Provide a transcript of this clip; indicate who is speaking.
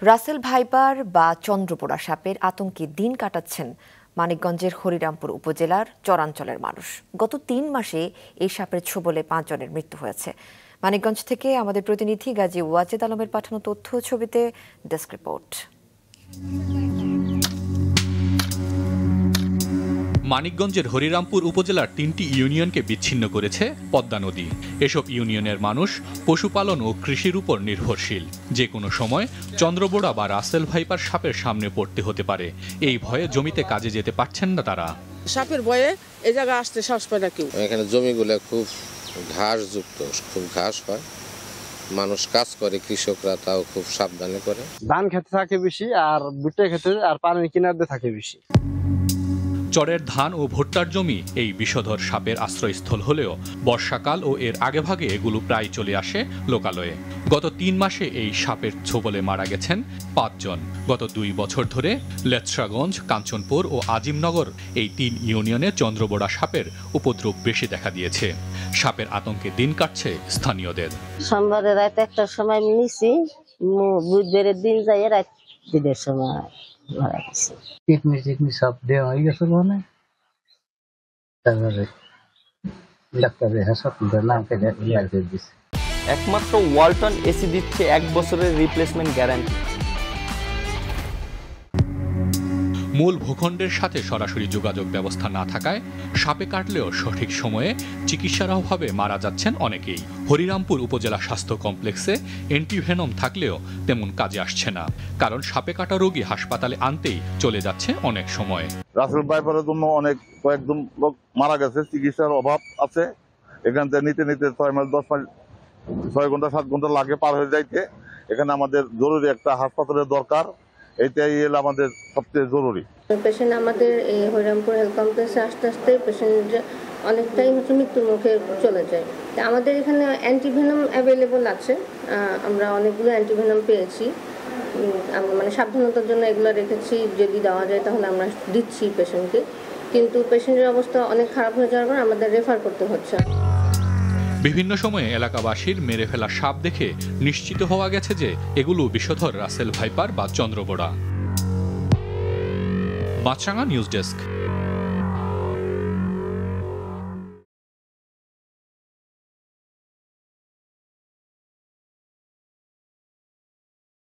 Speaker 1: Russell viper বা চন্দ্রপোড়া সাপের আতঙ্কে দিন কাটাচ্ছেন মানিকগঞ্জের হরিরামপুর উপজেলার চরাঞ্চলের মানুষ। গত ৩ মাসে এই সাপের ছোবলে ৫ জনের মৃত্যু হয়েছে। মানিকগঞ্জ থেকে আমাদের প্রতিনিধি গাজী ওয়াজেদ আলমের পাঠানো তথ্য ছবিতে ডেস্ক রিপোর্ট।
Speaker 2: মানিকগঞ্জের হরিরামপুর উপজেলার ৩টি ইউনিয়নকে বিচ্ছিন্ন করেছে পদ্মা নদী। এসব ইউনিয়নের মানুষ পশুপালন ও কৃষির উপর নির্ভরশীল। যে কোনো সময় চন্দ্রবোড়া বা রাসেল ভাইপার সাপের সামনে পড়তে হতে পারে। এই ভয়ে জমিতে কাজে যেতে পারছেন না তারা।
Speaker 3: সাপের ভয়ে এই জায়গা আসতে সাহস পায় না কেউ।
Speaker 4: এখানে জমিগুলো খুব ঘাসযুক্ত, খুব ঘাস হয়, মানুষ কাজ করে, কৃষকরা তাও খুব সাবধানে করে।
Speaker 5: ধান খেতে থাকে বেশি, আর ভুট্টা খেতে আর পানির কিনারে থাকে বেশি।
Speaker 2: চরের ধান ও ভুট্টার জমি এই বিষধর সাপের আশ্রয়স্থল হলেও বর্ষাকাল ও এর আগেভাগে এগুলো প্রায় চলে আসে লোকালয়ে। গত ৩ মাসে এই সাপের ছোবলে মারা গেছেন ৫ জন। গত ২ বছর ধরে লেত্রাগঞ্জ, কাঞ্চনপুর ও আজিমনগর এই ৩ ইউনিয়নে চন্দ্রবোড়া সাপের উপদ্রব বেশি দেখা দিয়েছে। সাপের আতঙ্কে দিন কাটছে স্থানীয়দের।
Speaker 6: সোমবারে রাত ১টার সময় নিছি, বুধবারের দিন যাই রাত ৩টার সময় মারা গেছে।
Speaker 7: কিডনি সব দেওয়া হয়ে গেছিল, মানে তারপরে ডাক্তারের হাসপাতালের নাম কেটে দিচ্ছে।
Speaker 8: একমাত্র ওয়ালটন এসি দিচ্ছে 1 বছরের রিপ্লেসমেন্ট গ্যারান্টি।
Speaker 2: মূল ভূখণ্ডের সাথে সরাসরি যোগাযোগ ব্যবস্থা না থাকায় সাপে কাটলেও সঠিক সময়ে চিকিৎসার অভাবে মারা যাচ্ছেন অনেকেই। হরিরামপুর উপজেলা স্বাস্থ্য কমপ্লেক্সে অ্যান্টিভেনম থাকলেও তেমন কাজে আসছে না, কারণ সাপে কাটা রোগী হাসপাতালে আনতেই চলে যাচ্ছে অনেক সময়।
Speaker 9: রাসেল ভাইপারের জন্য কয়েকজন লোক মারা গেছে, চিকিৎসার অভাব আছে। এখান থেকে নিতে 6 মাইল 10 মাইল 6 ঘন্টা 7 ঘন্টা লাগে পার হয়ে যাইতে। এখানে আমাদের জরুরি একটা হাসপাতালের দরকার, এইটাই এলো আমাদের সবচেয়ে জরুরি।
Speaker 10: পেশেন্ট আমাদের এই হরিরামপুর হেলথ কমপ্লেক্সে আসতে আসতে পেশেন্ট অনেকটাই মৃত্যুর মুখে চলে যায়। আমাদের এখানে অ্যান্টিভেনম অ্যাভেলেবল আছে, আমরা অনেকগুলো অ্যান্টিভেনম পেয়েছি। আমরা মানে সাবধানতার জন্য এগুলো রেখেছি, যদি দেওয়া যায় তাহলে আমরা দিচ্ছি পেশেন্টকে। কিন্তু পেশেন্টের অবস্থা অনেক খারাপ হয়ে যাওয়ার পর আমাদের রেফার করতে হচ্ছে।
Speaker 2: বিভিন্ন সময়ে এলাকাবাসীর মেরে ফেলা সাপ দেখে নিশ্চিত হওয়া গেছে যে এগুলো বিষধর রাসেল ভাইপার বা চন্দ্রবোড়া। মাছরাঙা নিউজ ডেস্ক।